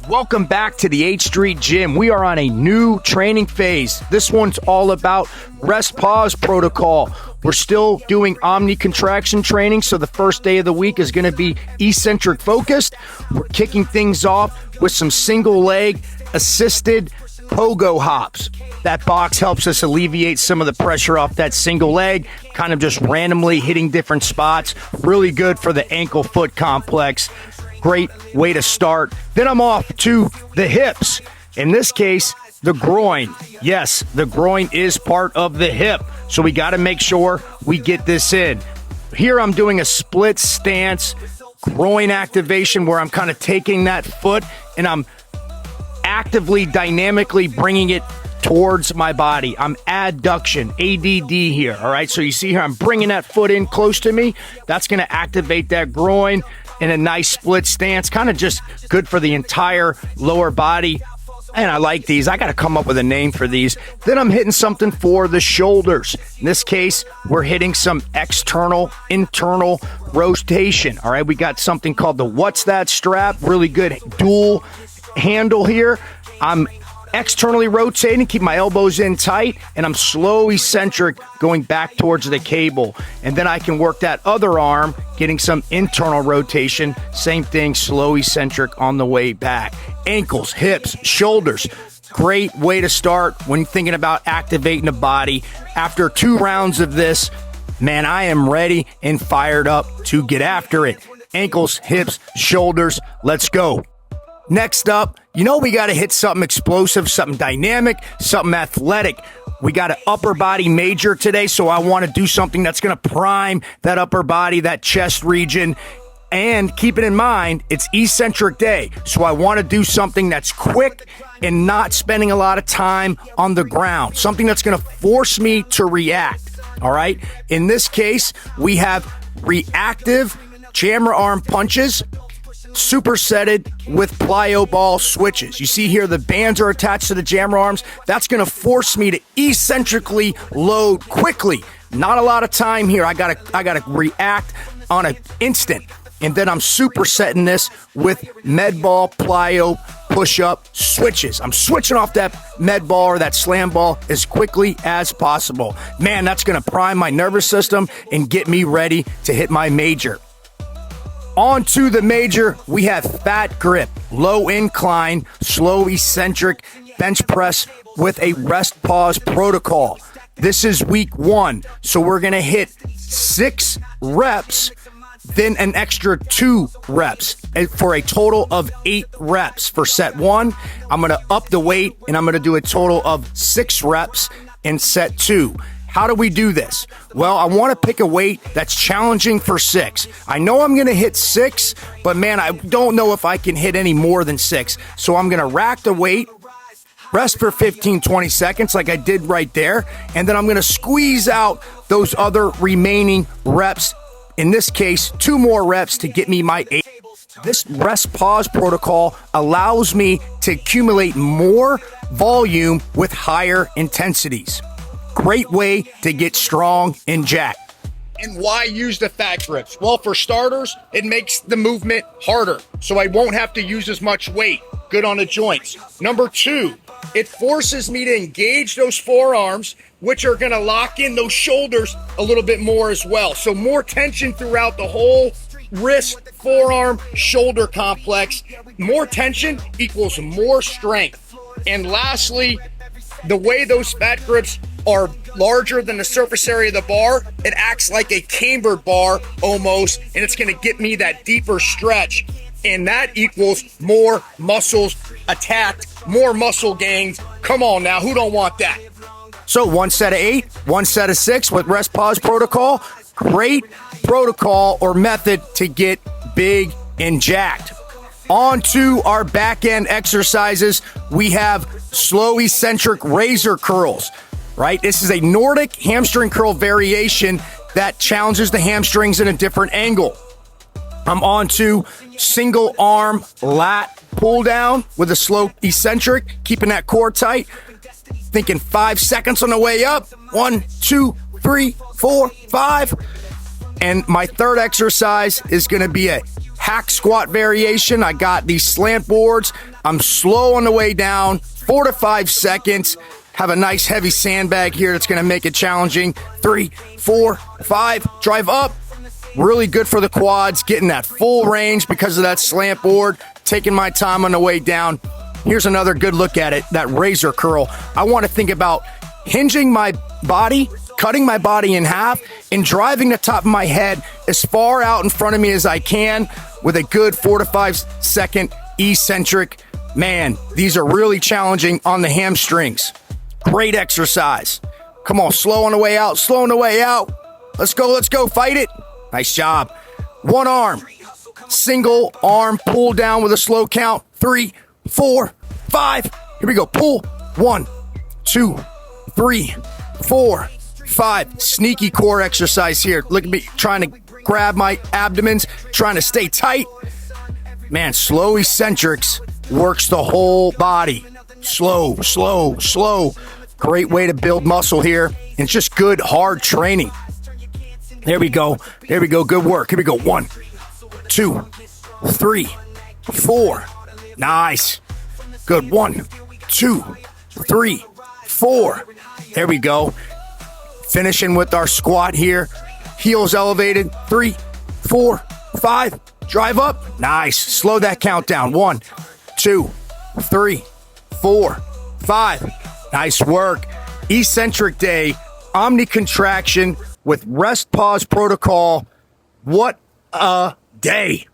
Welcome back to the H Street Gym. We are on a new training phase. This one's all about rest pause protocol. We're still doing Omni Contraction Training, so the first day of the week is going to be Eccentric Focused. We're kicking things off with some single leg assisted pogo hops. That box helps us alleviate some of the pressure off that single leg, kind of just randomly hitting different spots. Really good for the ankle foot complex. Great way to start. Then I'm off to the hips. In this case, the groin. Yes, the groin is part of the hip, so we got to make sure we get this in. Here I'm doing a split stance groin activation where I'm kind of taking that foot and I'm actively, dynamically bringing it towards my body. I'm adduction, ADD here, all right? So you see here, I'm bringing that foot in close to me. That's going to activate that groin in a nice split stance, kind of just good for the entire lower body. And I like these. I got to come up with a name for these. Then I'm hitting something for the shoulders. In this case, we're hitting some external, internal rotation, all right? We got something called the What's That strap, really good dual handle here. I'm externally rotating, keep my elbows in tight, and I'm slow eccentric going back towards the cable. And then I can work that other arm, getting some internal rotation. Same thing, slow eccentric on the way back. Ankles, hips, shoulders. Great way to start when thinking about activating the body. After 2 rounds of this, man, I am ready and fired up to get after it. Ankles, hips, shoulders, let's go. Next up, we got to hit something explosive, something dynamic, something athletic. We got an upper body major today, so I want to do something that's going to prime that upper body, that chest region. And keep it in mind, it's eccentric day, so I want to do something that's quick and not spending a lot of time on the ground, something that's going to force me to react, all right? In this case, we have reactive jammer arm punches, supersetted with plyo ball switches. You see here the bands are attached to the jammer arms. That's going to force me to eccentrically load quickly. Not a lot of time here. I gotta react on an instant. And then I'm supersetting this with med ball, plyo, push-up switches. I'm switching off that med ball or that slam ball as quickly as possible. Man, that's going to prime my nervous system and get me ready to hit my major. On to the major, we have fat grip, low incline, slow eccentric bench press with a rest pause protocol. This is week 1, so we're going to hit 6 reps, then an extra 2 reps for a total of 8 reps. For set 1, I'm going to up the weight and I'm going to do a total of 6 reps in set 2. How do we do this? Well, I want to pick a weight that's challenging for 6. I know I'm going to hit 6, but man, I don't know if I can hit any more than 6. So I'm going to rack the weight, rest for 15, 20 seconds like I did right there, and then I'm going to squeeze out those other remaining reps. In this case, 2 more reps to get me my 8. This rest pause protocol allows me to accumulate more volume with higher intensities. Great way to get strong and jacked. And why use the fat grips? Well, for starters, it makes the movement harder, so I won't have to use as much weight. Good on the joints. Number 2, it forces me to engage those forearms, which are going to lock in those shoulders a little bit more as well. So more tension throughout the whole wrist, forearm, shoulder complex. More tension equals more strength. And lastly, the way those fat grips are larger than the surface area of the bar, it acts like a cambered bar almost, and it's going to get me that deeper stretch, and that equals more muscles attacked, more muscle gains. Come on now, who don't want that? So 1 set of 8, 1 set of 6 with rest pause protocol. Great protocol or method to get big and jacked. On to our back end exercises. We have slow eccentric razor curls, right? This is a Nordic hamstring curl variation that challenges the hamstrings in a different angle. I'm on to single arm lat pull down with a slow eccentric, keeping that core tight. Thinking 5 seconds on the way up. 1, 2, 3, 4, 5. And my third exercise is going to be a hack squat variation. I got these slant boards. I'm slow on the way down, 4 to 5 seconds. Have a nice heavy sandbag here that's going to make it challenging. 3, 4, 5, drive up. Really good for the quads, getting that full range because of that slant board, taking my time on the way down. Here's another good look at it, that razor curl. I want to think about hinging my body, cutting my body in half, and driving the top of my head as far out in front of me as I can with a good 4 to 5 second eccentric. Man, these are really challenging on the hamstrings. Great exercise. Come on, slow on the way out, slow on the way out. Let's go, fight it. Nice job. One arm, single arm pull down with a slow count. 3, 4, 5. Here we go. Pull. 1, 2, 3, 4, 5. Sneaky core exercise here. Look at me trying to grab my abdomens, trying to stay tight. Man, slow eccentrics works the whole body. Slow, slow, slow. Great way to build muscle here. And it's just good, hard training. There we go. There we go. Good work. Here we go. 1, 2, 3, 4. Nice. Good. 1, 2, 3, 4. There we go. Finishing with our squat here. Heels elevated. 3, 4, 5. Drive up. Nice. Slow that count down. 1, 2, 3, 4, 5. Nice work. Eccentric day. Omni contraction with rest pause protocol. What a day.